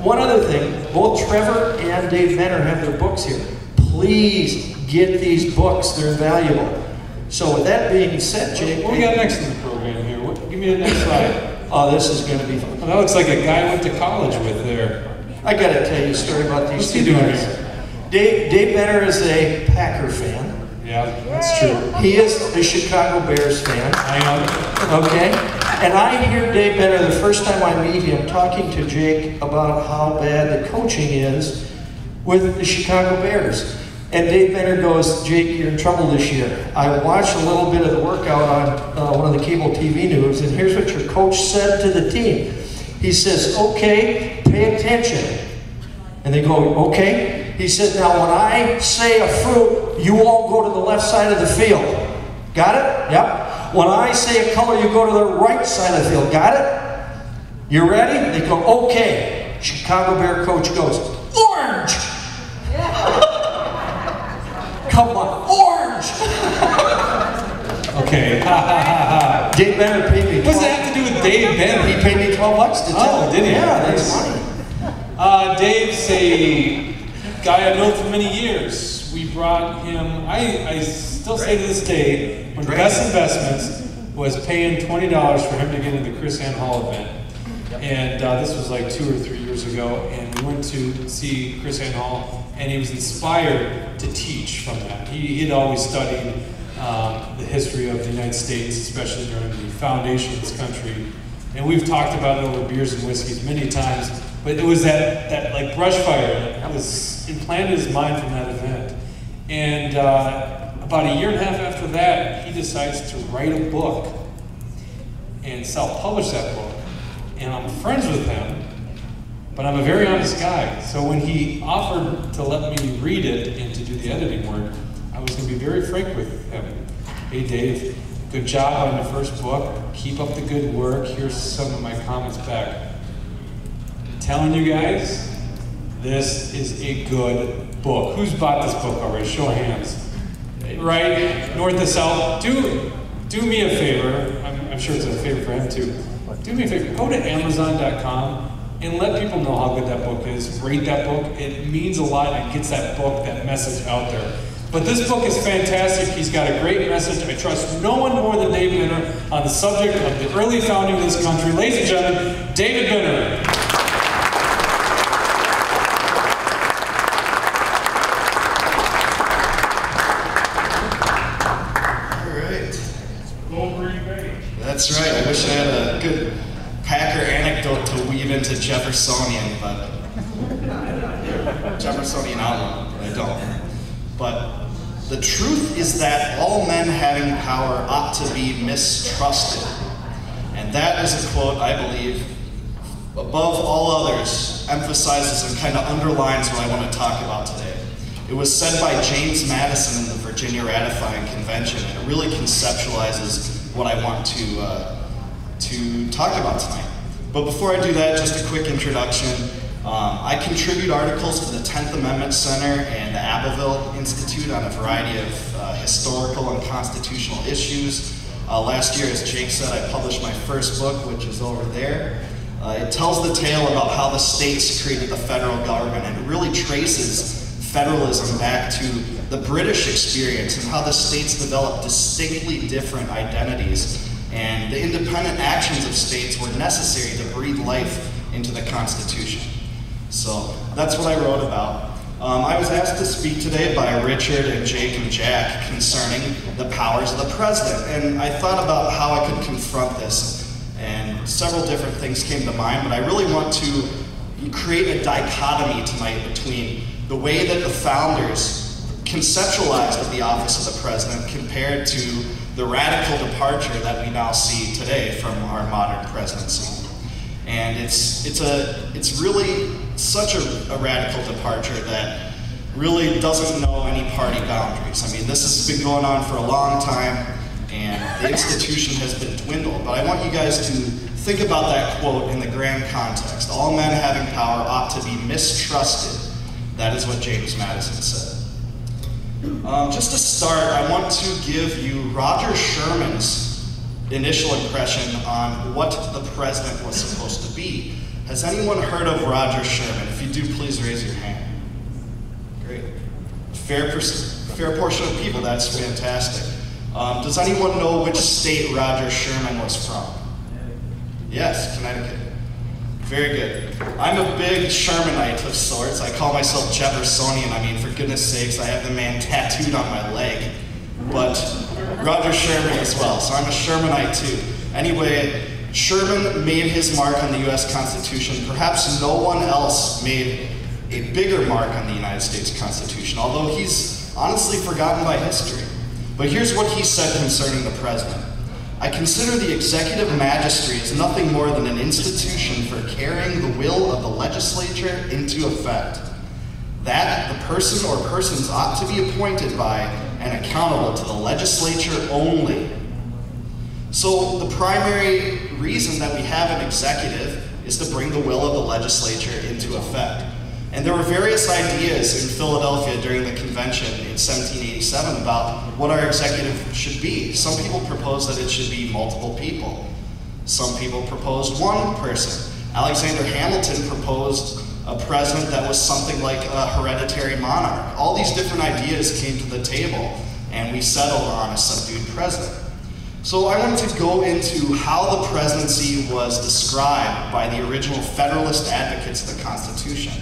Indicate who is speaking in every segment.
Speaker 1: one other thing, both Trevor and Dave Benner have their books here. Please get these books, they're valuable. So with that being said, Jake.
Speaker 2: What do we got next in the program here? Give me the next slide.
Speaker 1: Oh, this is going to be fun.
Speaker 2: Well, that looks like a guy I went to college with there.
Speaker 1: I got to tell you a story about these
Speaker 2: What's
Speaker 1: two
Speaker 2: he doing
Speaker 1: guys.
Speaker 2: here?
Speaker 1: Dave Benner is a Packer fan.
Speaker 2: Yeah, that's true.
Speaker 1: He is a Chicago Bears fan.
Speaker 2: I am.
Speaker 1: Okay? And I hear Dave Benner the first time I meet him talking to Jake about how bad the coaching is with the Chicago Bears. And Dave Benner goes, Jake, you're in trouble this year. I watched a little bit of the workout on one of the cable TV news, and here's what your coach said to the team. He says, okay, pay attention. And they go, okay. He said, now when I say a fruit, you all go to the left side of the field. Got it? Yep. When I say a color, you go to the right side of the field. Got it? You ready? They go, okay. Chicago Bear coach goes, orange! Come on, orange!
Speaker 2: Okay, ha ha ha ha.
Speaker 1: Dave Benner paid me.
Speaker 2: What does that have to do with Dave Benner?
Speaker 1: He paid me $12 to tell him.
Speaker 2: Did he?
Speaker 1: Yeah, that's money.
Speaker 2: Dave's a guy I've known for many years. We brought him, I still say to this day, one of the best investments was paying $20 for him to get into the Chris Ann Hall event. And this was like 2 or 3 years ago, and we went to see Chris Ann Hall, and he was inspired to teach from that. He had always studied the history of the United States, especially during the foundation of this country. And we've talked about it over beers and whiskeys many times, but it was that like brush fire that was implanted in his mind from that event. And about a year and a half after that, he decides to write a book and self-publish that book. And I'm friends with him, but I'm a very honest guy. So when he offered to let me read it and to do the editing work, I was going to be very frank with him. Hey Dave, good job on the first book. Keep up the good work. Here's some of my comments back. I'm telling you guys, this is a good book. Who's bought this book already? Show of hands. Right? North to south. Do me a favor. I'm sure it's a favor for him too. Do me a favor. Go to Amazon.com and let people know how good that book is. Rate that book. It means a lot and gets that book, that message out there. But this book is fantastic. He's got a great message. I trust no one more than Dave Benner on the subject of the early founding of this country. Ladies and gentlemen, David Benner.
Speaker 3: That's right. I wish I had a good Packer anecdote to weave into Jeffersonian, but Jeffersonian outlook, but I don't. But the truth is that all men having power ought to be mistrusted. And that is a quote, I believe, above all others, emphasizes and kind of underlines what I want to talk about today. It was said by James Madison in the Virginia Ratifying Convention, and it really conceptualizes what I want to talk about tonight. But before I do that, just a quick introduction. I contribute articles to the 10th Amendment Center and the Abbeville Institute on a variety of historical and constitutional issues. Last year, as Jake said, I published my first book, which is over there. It tells the tale about how the states created the federal government, and it really traces federalism back to the British experience and how the states developed distinctly different identities, and the independent actions of states were necessary to breathe life into the Constitution. So that's what I wrote about. I was asked to speak today by Richard and Jake and Jack concerning the powers of the president, and I thought about how I could confront this, and several different things came to mind, but I really want to create a dichotomy tonight between the way that the founders conceptualized the office of the president compared to the radical departure that we now see today from our modern presidency. And it's really such a radical departure that really doesn't know any party boundaries. I mean, this has been going on for a long time, and the institution has been dwindled. But I want you guys to think about that quote in the grand context. All men having power ought to be mistrusted. That is what James Madison said. Just to start, I want to give you Roger Sherman's initial impression on what the president was supposed to be. Has anyone heard of Roger Sherman? If you do, please raise your hand. Great. Fair portion of people, that's fantastic. Does anyone know which state Roger Sherman was from? Yes, Connecticut. Very good. I'm a big Shermanite of sorts. I call myself Jeffersonian. I mean, for goodness sakes, I have the man tattooed on my leg. But Roger Sherman as well, so I'm a Shermanite too. Anyway, Sherman made his mark on the U.S. Constitution. Perhaps no one else made a bigger mark on the United States Constitution, although he's honestly forgotten by history. But here's what he said concerning the president. I consider the executive magistracy as nothing more than an institution for carrying the will of the legislature into effect. That the person or persons ought to be appointed by and accountable to the legislature only. So the primary reason that we have an executive is to bring the will of the legislature into effect. And there were various ideas in Philadelphia during the convention in 1787 about what our executive should be. Some people proposed that it should be multiple people. Some people proposed one person. Alexander Hamilton proposed a president that was something like a hereditary monarch. All these different ideas came to the table, and we settled on a subdued president. So I wanted to go into how the presidency was described by the original Federalist advocates of the Constitution,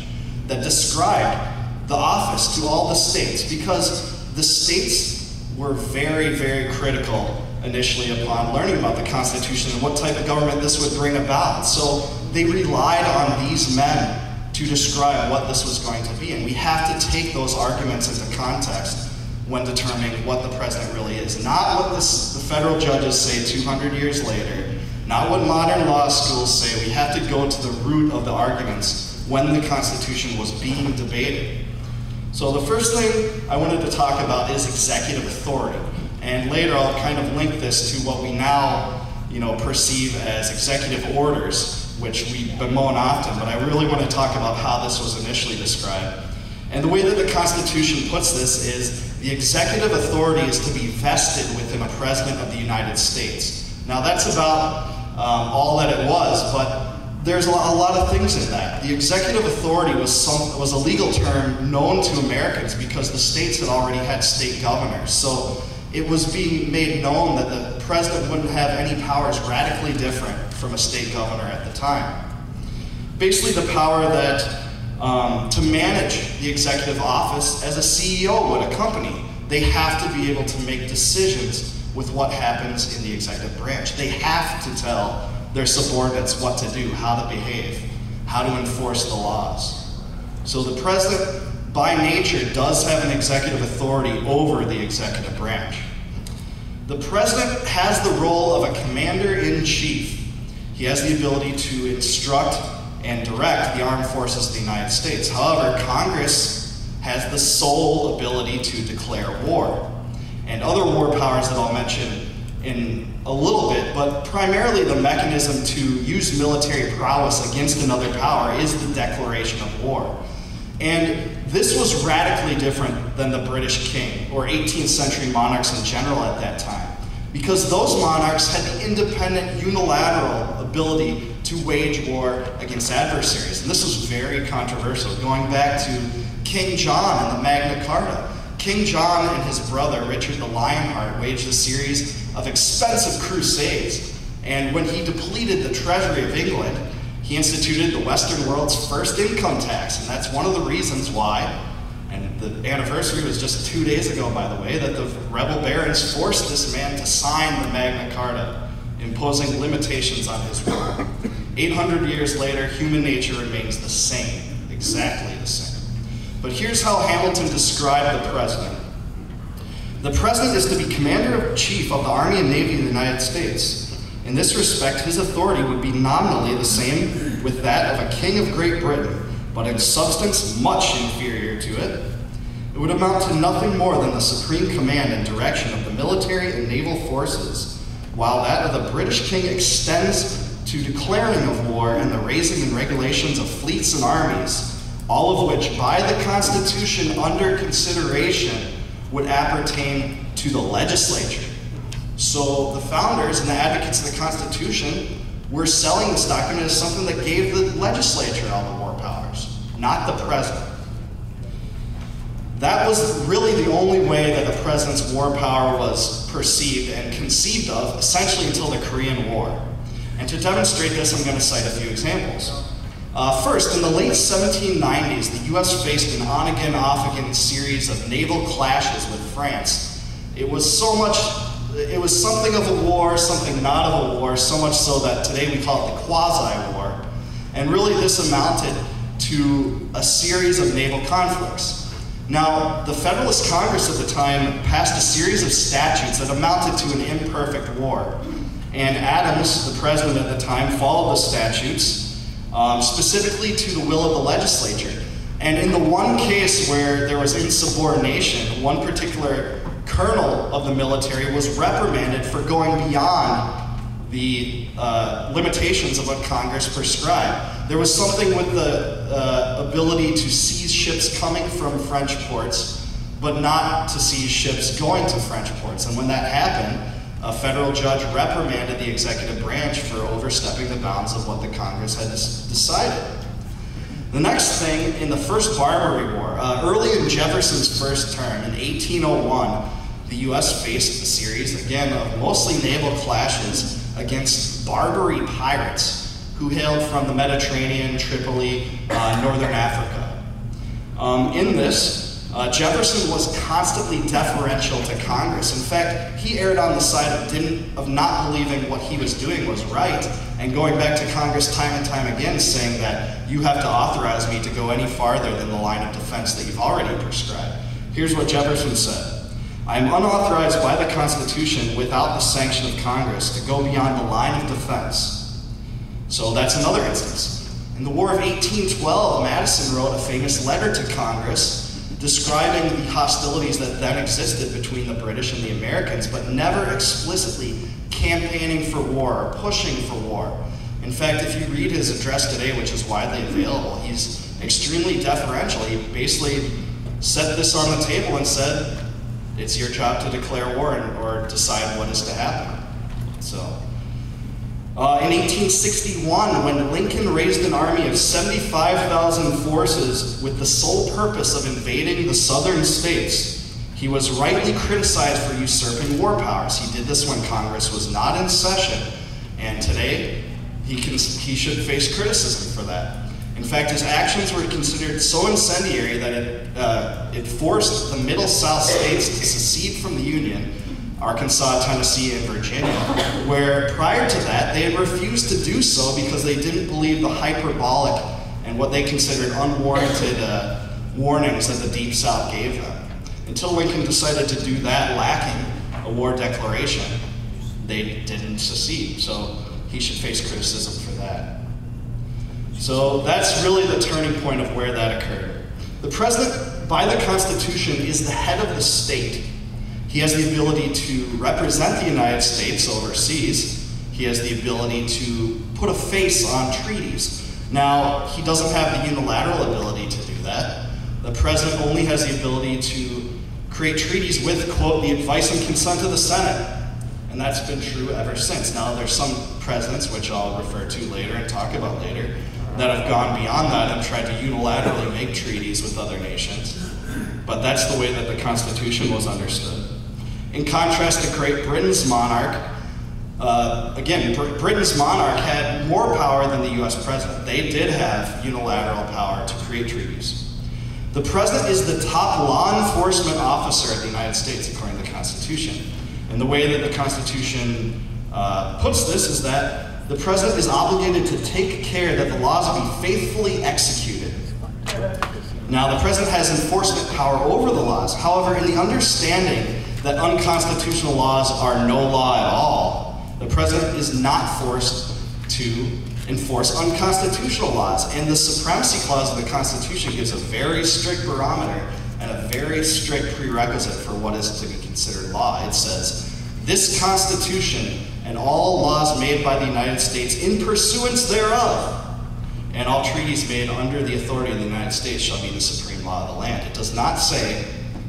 Speaker 3: that described the office to all the states, because the states were very, very critical initially upon learning about the Constitution and what type of government this would bring about. So they relied on these men to describe what this was going to be, and we have to take those arguments into context when determining what the president really is. Not what the federal judges say 200 years later, not what modern law schools say. We have to go to the root of the arguments when the Constitution was being debated. So the first thing I wanted to talk about is executive authority. And later I'll kind of link this to what we now, perceive as executive orders, which we bemoan often, but I really want to talk about how this was initially described. And the way that the Constitution puts this is the executive authority is to be vested within a president of the United States. Now that's about all that it was, but there's a lot of things in that. The executive authority was a legal term known to Americans because the states had already had state governors. So it was being made known that the president wouldn't have any powers radically different from a state governor at the time. Basically the power that to manage the executive office as a CEO would a company. They have to be able to make decisions with what happens in the executive branch. They have to tell their subordinates what to do, how to behave, how to enforce the laws. So the president, by nature, does have an executive authority over the executive branch. The president has the role of a commander-in-chief. He has the ability to instruct and direct the armed forces of the United States. However, Congress has the sole ability to declare war. And other war powers that I'll mention in a little bit, but primarily the mechanism to use military prowess against another power is the declaration of war. And this was radically different than the British king or 18th century monarchs in general at that time, because those monarchs had the independent, unilateral ability to wage war against adversaries. And this was very controversial, going back to King John and the Magna Carta. King John and his brother, Richard the Lionheart, waged a series of expensive crusades. And when he depleted the treasury of England, he instituted the Western world's first income tax. And that's one of the reasons why, and the anniversary was just 2 days ago, by the way, that the rebel barons forced this man to sign the Magna Carta, imposing limitations on his rule. 800 years later, human nature remains the same, exactly the same. But here's how Hamilton described the president. The president is to be commander-in-chief of the Army and Navy of the United States. In this respect, his authority would be nominally the same with that of a king of Great Britain, but in substance much inferior to it. It would amount to nothing more than the supreme command and direction of the military and naval forces, while that of the British king extends to declaring of war and the raising and regulations of fleets and armies, all of which by the Constitution under consideration would appertain to the legislature. So the founders and the advocates of the Constitution were selling this document as something that gave the legislature all the war powers, not the president. That was really the only way that the president's war power was perceived and conceived of, essentially until the Korean War. And to demonstrate this, I'm going to cite a few examples. First, in the late 1790s, the US faced an on-again, off-again series of naval clashes with France. It was something of a war, something not of a war, so much so that today we call it the quasi-war. And really this amounted to a series of naval conflicts. Now, the Federalist Congress at the time passed a series of statutes that amounted to an imperfect war. And Adams, the president at the time, followed the statutes, specifically to the will of the legislature. And in the one case where there was insubordination, one particular colonel of the military was reprimanded for going beyond the limitations of what Congress prescribed. There was something with the ability to seize ships coming from French ports, but not to seize ships going to French ports. And when that happened, a federal judge reprimanded the executive branch for overstepping the bounds of what the Congress had decided. The next thing, in the first Barbary War, early in Jefferson's first term, in 1801, the US faced a series, again, of mostly naval clashes against Barbary pirates who hailed from the Mediterranean, Tripoli, Northern Africa. In this, Jefferson was constantly deferential to Congress. In fact, he erred on the side of not believing what he was doing was right, and going back to Congress time and time again saying that you have to authorize me to go any farther than the line of defense that you've already prescribed. Here's what Jefferson said. I am unauthorized by the Constitution without the sanction of Congress to go beyond the line of defense. So that's another instance. In the War of 1812, Madison wrote a famous letter to Congress describing the hostilities that then existed between the British and the Americans, but never explicitly campaigning for war or pushing for war. In fact, if you read his address today, which is widely available, he's extremely deferential. He basically set this on the table and said, it's your job to declare war or decide what is to happen. So, in 1861, when Lincoln raised an army of 75,000 forces with the sole purpose of invading the southern states, he was rightly criticized for usurping war powers. He did this when Congress was not in session, and today he should face criticism for that. In fact, his actions were considered so incendiary that it forced the Middle South states to secede from the Union, Arkansas, Tennessee, and Virginia, where prior to that they had refused to do so because they didn't believe the hyperbolic and what they considered unwarranted warnings that the Deep South gave them. Until Lincoln decided to do that, lacking a war declaration, they didn't secede. So he should face criticism for that. So that's really the turning point of where that occurred. The president, by the Constitution, is the head of the state. He has the ability to represent the United States overseas. He has the ability to put a face on treaties. Now, he doesn't have the unilateral ability to do that. The president only has the ability to create treaties with, quote, the advice and consent of the Senate. And that's been true ever since. Now, there's some presidents, which I'll refer to later and talk about later, that have gone beyond that and tried to unilaterally make treaties with other nations. But that's the way that the Constitution was understood. In contrast to Great Britain's monarch, Britain's monarch had more power than the US president. They did have unilateral power to create treaties. The president is the top law enforcement officer of the United States, according to the Constitution. And the way that the Constitution puts this is that the president is obligated to take care that the laws be faithfully executed. Now, the president has enforcement power over the laws. However, in the understanding that unconstitutional laws are no law at all, the president is not forced to enforce unconstitutional laws. And the Supremacy Clause of the Constitution gives a very strict barometer and a very strict prerequisite for what is to be considered law. It says, this Constitution and all laws made by the United States in pursuance thereof, and all treaties made under the authority of the United States shall be the supreme law of the land. It does not say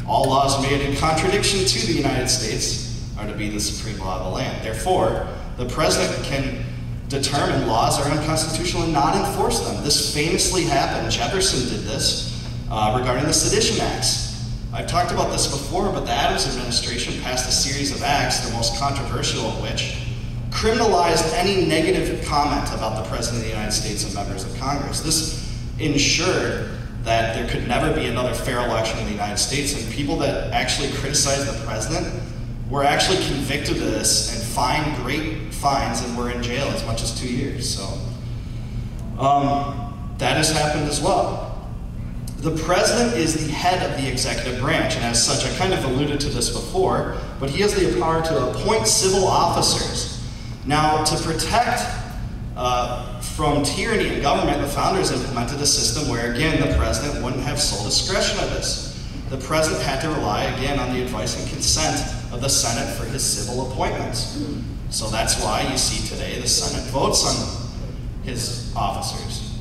Speaker 3: all laws made in contradiction to the United States are to be the supreme law of the land. Therefore, the president can determine laws are unconstitutional and not enforce them. This famously happened. Jefferson did this regarding the Sedition Acts. I've talked about this before, but the Adams administration passed a series of acts, the most controversial of which criminalized any negative comment about the President of the United States and members of Congress. This ensured that there could never be another fair election in the United States, and people that actually criticized the president were actually convicted of this and fined great fines and were in jail as much as 2 years. So that has happened as well. The president is the head of the executive branch, and as such, I kind of alluded to this before, but he has the power to appoint civil officers. Now, to protect from tyranny in government, the founders implemented a system where, again, the president wouldn't have sole discretion of this. The president had to rely, again, on the advice and consent of the Senate for his civil appointments. So that's why you see today the Senate votes on his officers.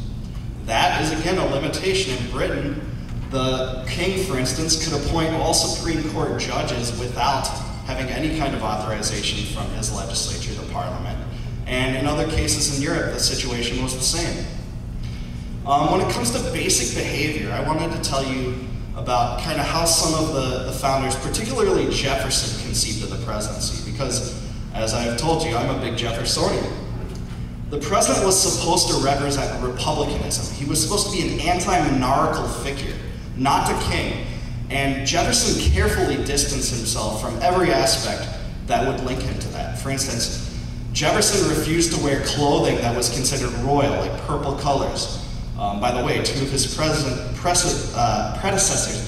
Speaker 3: That is, again, a limitation. In Britain, the king, for instance, could appoint all Supreme Court judges without having any kind of authorization from his legislature, the parliament. And in other cases in Europe, the situation was the same. When it comes to basic behavior, I wanted to tell you about kind of how some of the founders, particularly Jefferson, conceived of the presidency. Because, as I've told you, I'm a big Jeffersonian. The president was supposed to represent republicanism. He was supposed to be an anti-monarchical figure, not the king. And Jefferson carefully distanced himself from every aspect that would link him to that. For instance, Jefferson refused to wear clothing that was considered royal, like purple colors. By the way, 2 of his predecessors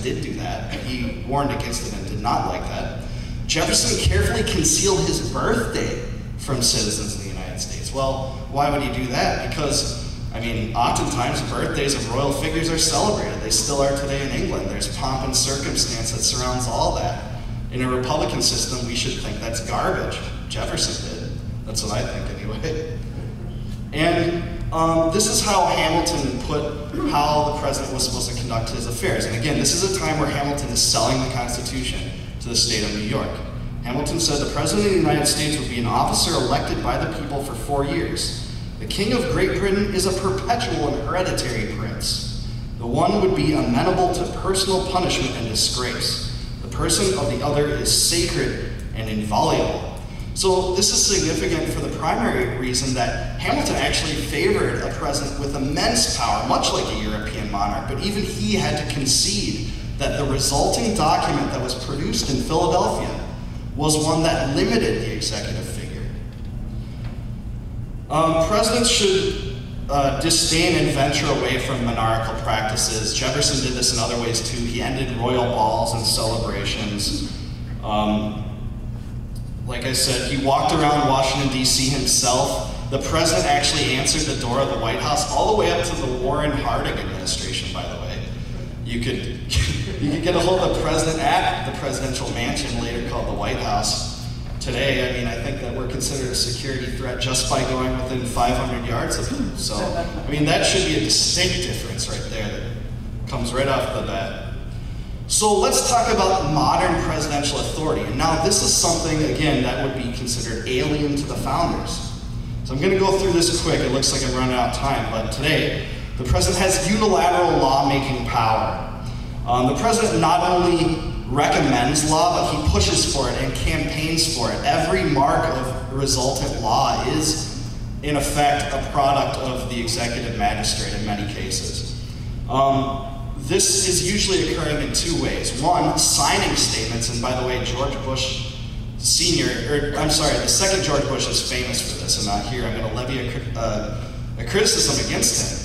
Speaker 3: did do that, and he warned against it and did not like that. Jefferson carefully concealed his birthday from citizens of the United States. Well, why would he do that? Because, I mean, oftentimes birthdays of royal figures are celebrated. They still are today in England. There's pomp and circumstance that surrounds all that. In a Republican system, we should think that's garbage. Jefferson did. That's what I think anyway. And this is how Hamilton put how the president was supposed to conduct his affairs. And again, this is a time where Hamilton is selling the Constitution to the state of New York. Hamilton said the President of the United States would be an officer elected by the people for 4 years. The King of Great Britain is a perpetual and hereditary prince. The one would be amenable to personal punishment and disgrace. The person of the other is sacred and inviolable. So this is significant for the primary reason that Hamilton actually favored a president with immense power, much like a European monarch, but even he had to concede that the resulting document that was produced in Philadelphia was one that limited the executive figure. Presidents should disdain and venture away from monarchical practices. Jefferson did this in other ways too. He ended royal balls and celebrations. Like I said, he walked around Washington, D.C. himself. The president actually answered the door of the White House all the way up to the Warren Harding administration, by the way. You could get a hold of the president at the presidential mansion, later called the White House. Today, I mean, I think that we're considered a security threat just by going within 500 yards of him. So, I mean, that should be a distinct difference right there that comes right off the bat. So let's talk about modern presidential authority. And now this is something, again, that would be considered alien to the founders. So I'm going to go through this quick. It looks like I'm running out of time, but today, the president has unilateral lawmaking power. The president not only recommends law, but he pushes for it and campaigns for it. Every mark of resultant law is, in effect, a product of the executive magistrate in many cases. This is usually occurring in 2 ways. One, signing statements, and by the way, George Bush Sr., the second George Bush is famous for this, and not here. I'm going to levy a criticism against him.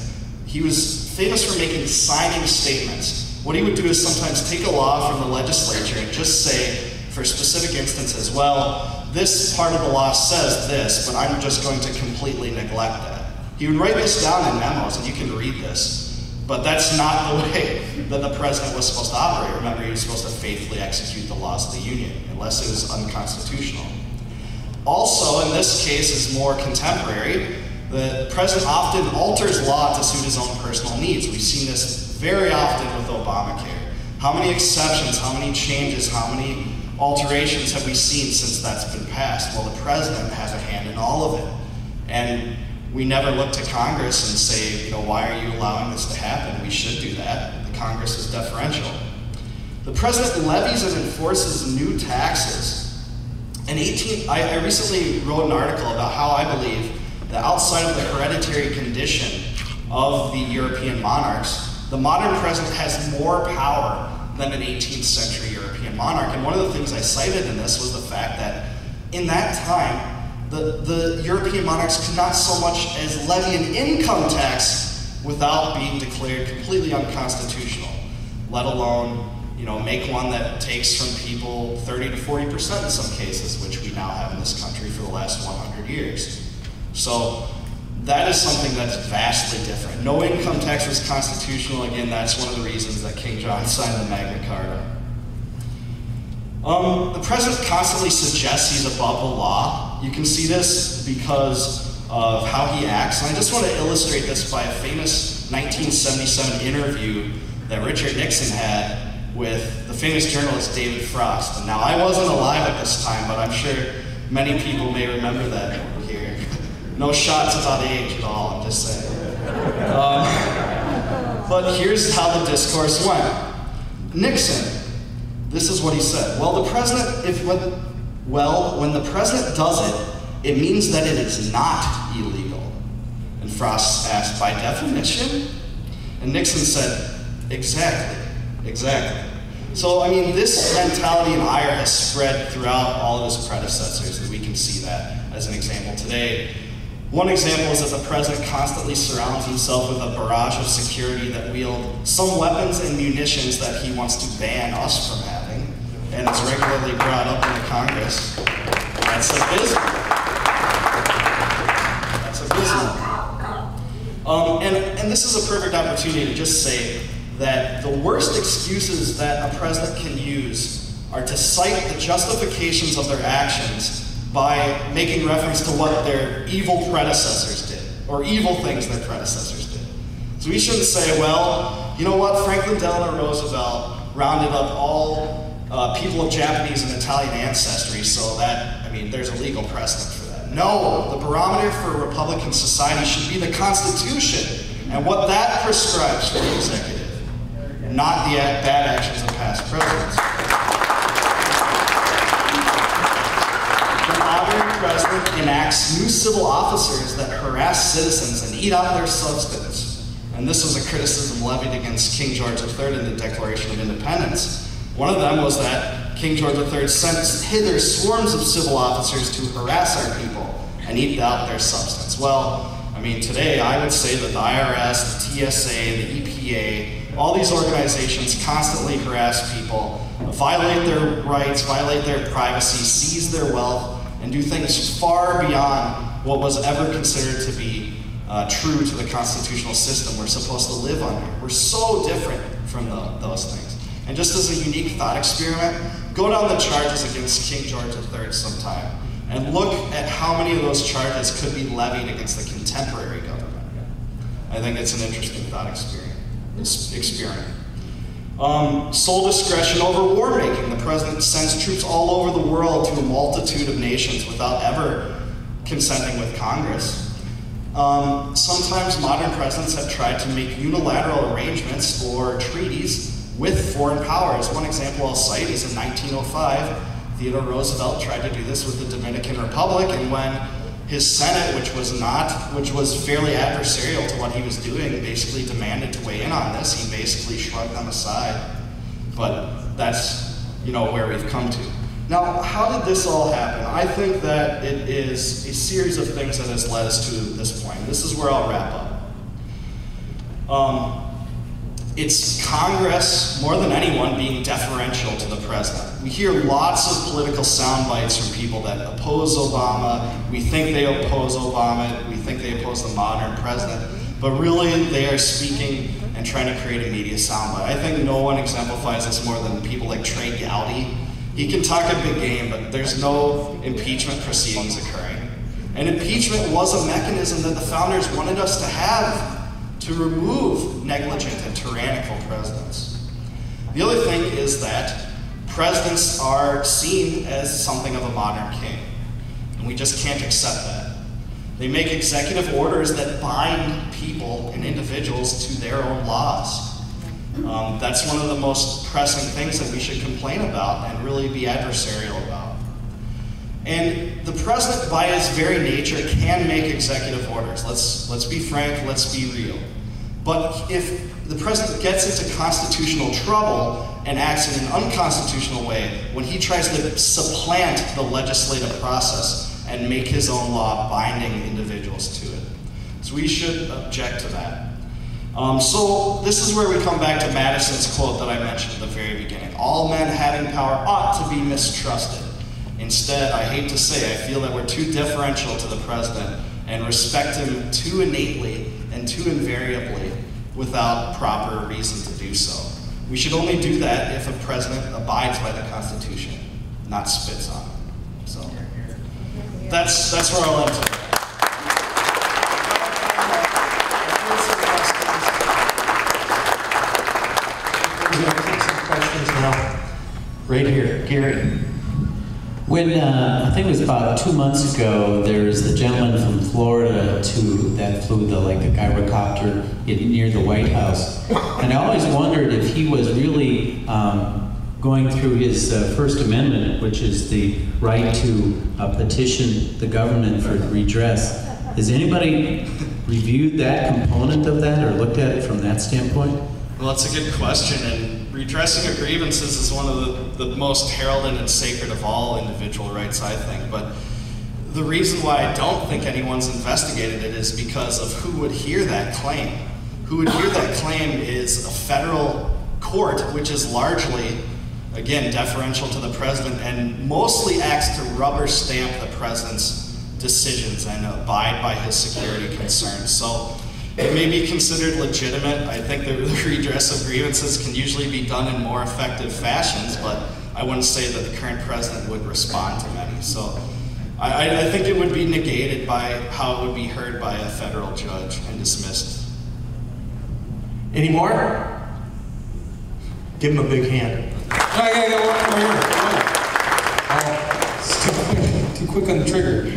Speaker 3: He was famous for making signing statements. What he would do is sometimes take a law from the legislature and just say, for specific instances, well, this part of the law says this, but I'm just going to completely neglect that. He would write this down in memos, and you can read this. But that's not the way that the president was supposed to operate. Remember, he was supposed to faithfully execute the laws of the Union, unless it was unconstitutional. Also, in this case, is more contemporary. The president often alters law to suit his own personal needs. We've seen this very often with Obamacare. How many exceptions, how many changes, how many alterations have we seen since that's been passed? Well, the president has a hand in all of it. And we never look to Congress and say, you know, why are you allowing this to happen? We should do that. The Congress is deferential. The president levies and enforces new taxes. I recently wrote an article about how I believe that outside of the hereditary condition of the European monarchs, the modern president has more power than an 18th century European monarch. And one of the things I cited in this was the fact that in that time, the European monarchs could not so much as levy an income tax without being declared completely unconstitutional, let alone, you know, make one that takes from people 30 to 40% in some cases, which we now have in this country for the last 100 years. So that is something that's vastly different. No income tax was constitutional. Again, that's one of the reasons that King John signed the Magna Carta. The president constantly suggests he's above the law. You can see this because of how he acts. And I just want to illustrate this by a famous 1977 interview that Richard Nixon had with the famous journalist David Frost. And now, I wasn't alive at this time, but I'm sure many people may remember that here. No shots about age at all, I'm just saying. But here's how the discourse went. Nixon, this is what he said. Well, when the president does it, it means that it is not illegal. And Frost asked, by definition? And Nixon said, exactly. So, I mean, this mentality and ire has spread throughout all of his predecessors, and we can see that as an example today. One example is that the president constantly surrounds himself with a barrage of security that wield some weapons and munitions that he wants to ban us from having, and it's regularly brought up in the Congress. That's abysmal. And this is a perfect opportunity to just say that the worst excuses that a president can use are to cite the justifications of their actions by making reference to what their evil predecessors did, or evil things their predecessors did. So we shouldn't say, well, you know what, Franklin Delano Roosevelt rounded up all people of Japanese and Italian ancestry, so that, I mean, there's a legal precedent for that. No, the barometer for a Republican society should be the Constitution, and what that prescribes for the executive, not the bad actions of past presidents. The modern president enacts new civil officers that harass citizens and eat out their substance. And this was a criticism levied against King George III in the Declaration of Independence. One of them was that King George III sent hither swarms of civil officers to harass our people and eat out their substance. Well, I mean, today I would say that the IRS, the TSA, the EPA, all these organizations constantly harass people, violate their rights, violate their privacy, seize their wealth, and do things far beyond what was ever considered to be true to the constitutional system we're supposed to live under. We're so different from those things. And just as a unique thought experiment, go down the charges against King George III sometime and look at how many of those charges could be levied against the contemporary government. I think it's an interesting thought experiment. Sole discretion over war making. The president sends troops all over the world to a multitude of nations without ever consenting with Congress. Sometimes modern presidents have tried to make unilateral arrangements or treaties with foreign powers. One example I'll cite is in 1905, Theodore Roosevelt tried to do this with the Dominican Republic, and when his Senate, which was fairly adversarial to what he was doing, basically demanded to weigh in on this, he basically shrugged them aside. But that's, you know, where we've come to. Now, how did this all happen? I think that it is a series of things that has led us to this point. This is where I'll wrap up. It's Congress, more than anyone, being deferential to the president. We hear lots of political sound bites from people that oppose Obama. We think they oppose Obama. We think they oppose the modern president. But really, they are speaking and trying to create a media soundbite. I think no one exemplifies this more than people like Trey Gowdy. He can talk a big game, but there's no impeachment proceedings occurring. And impeachment was a mechanism that the founders wanted us to have to remove negligent and tyrannical presidents. The other thing is that presidents are seen as something of a modern king, and we just can't accept that. They make executive orders that bind people and individuals to their own laws. That's one of the most pressing things that we should complain about and really be adversarial about. And the president, by his very nature, can make executive orders. Let's be frank, let's be real. But if the president gets into constitutional trouble and acts in an unconstitutional way, when he tries to supplant the legislative process and make his own law binding individuals to it. So we should object to that. So this is where we come back to Madison's quote that I mentioned at the very beginning. All men having power ought to be mistrusted. Instead, I hate to say, I feel that we're too deferential to the president and respect him too innately and too invariably without proper reason to do so. We should only do that if a president abides by the Constitution, not spits on it. So that's where I'll end today.
Speaker 1: We're going to take some questions now. Right here, Gary.
Speaker 4: When, I think it was about 2 months ago, there was the gentleman from Florida that flew the gyrocopter near the White House. And I always wondered if he was really going through his First Amendment, which is the right to petition the government for redress. Has anybody reviewed that component of that or looked at it from that standpoint?
Speaker 3: Well, that's a good question, and redressing of grievances is one of the most heralded and sacred of all individual rights, I think. But the reason why I don't think anyone's investigated it is because of who would hear that claim. Who would hear that claim is a federal court, which is largely, again, deferential to the president and mostly acts to rubber stamp the president's decisions and abide by his security concerns. So it may be considered legitimate. I think the redress of grievances can usually be done in more effective fashions, but I wouldn't say that the current president would respond to many. So I think it would be negated by how it would be heard by a federal judge and dismissed.
Speaker 1: Any more? Give him a big hand.
Speaker 2: I gotta get one more here. Too quick on the trigger.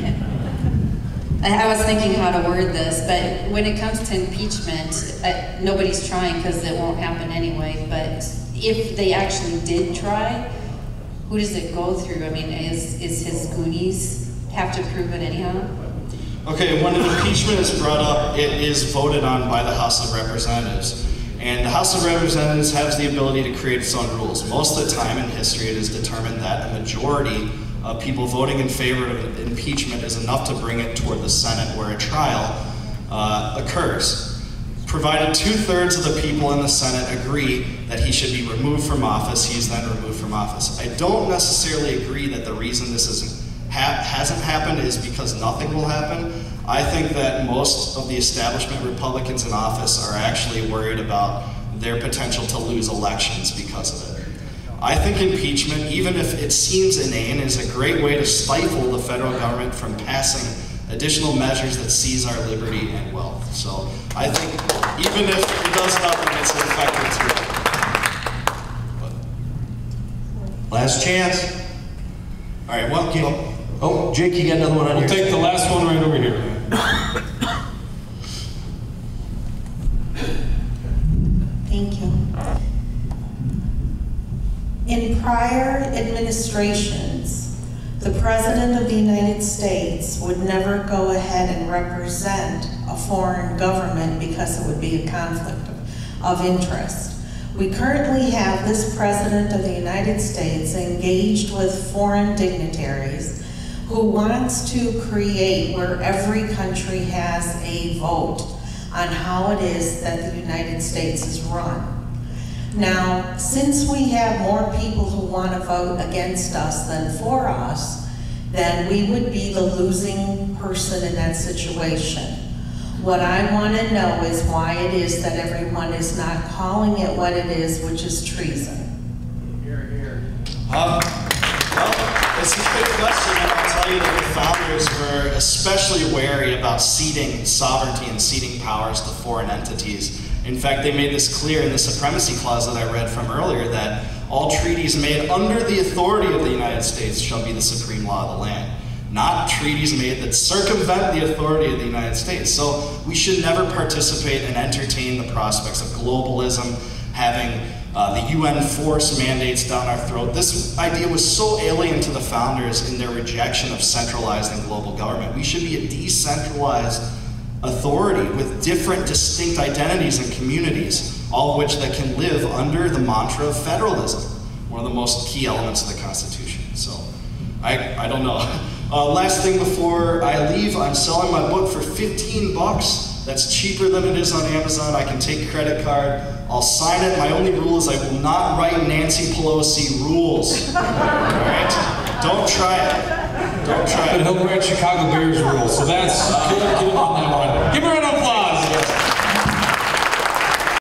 Speaker 5: I was thinking how to word this, but when it comes to impeachment, nobody's trying because it won't happen anyway, but if they actually did try, who does it go through? I mean, is his Goonies have to prove it anyhow?
Speaker 3: Okay, when an impeachment is brought up, it is voted on by the House of Representatives. And the House of Representatives has the ability to create its own rules. Most of the time in history, it is determined that a majority of people voting in favor of impeachment is enough to bring it toward the Senate, where a trial occurs. Provided 2/3 of the people in the Senate agree that he should be removed from office, he is then removed from office. I don't necessarily agree that the reason this hasn't happened is because nothing will happen. I think that most of the establishment Republicans in office are actually worried about their potential to lose elections because of it. I think impeachment, even if it seems inane, is a great way to stifle the federal government from passing additional measures that seize our liberty and wealth. So I think even if it does nothing, it's an effective tool.
Speaker 1: Last chance.
Speaker 3: All right, well,
Speaker 1: Oh, Jake, you got another one on
Speaker 2: We'll
Speaker 1: here.
Speaker 2: take the last one right over here.
Speaker 6: Thank you. In prior administrations, the President of the United States would never go ahead and represent a foreign government because it would be a conflict of interest. We currently have this President of the United States engaged with foreign dignitaries who wants to create where every country has a vote on how it is that the United States is run. Now, since we have more people who want to vote against us than for us, then we would be the losing person in that situation. What I want to know is why it is that everyone is not calling it what it is, which is treason.
Speaker 3: Well, it's a good question, and I'll tell you that the founders were especially wary about ceding sovereignty and ceding powers to foreign entities. In fact, they made this clear in the Supremacy Clause that I read from earlier, that All treaties made under the authority of the United States shall be the supreme law of the land. Not treaties made that circumvent the authority of the United States. So we should never participate and entertain the prospects of globalism, having the UN force mandates down our throat. This idea was so alien to the founders in their rejection of centralized and global government. We should be a decentralized authority with different distinct identities and communities, all of which that can live under the mantra of federalism, one of the most key elements of the Constitution. So I don't know. Last thing before I leave, I'm selling my book for 15 bucks. That's cheaper than it is on Amazon. I can take credit card. I'll sign it. My only rule is I will not write Nancy Pelosi rules. All right? Don't try it. Don't try
Speaker 2: But
Speaker 3: it.
Speaker 2: he'll write Chicago Bears rules, so that's, get him on that one. Give her a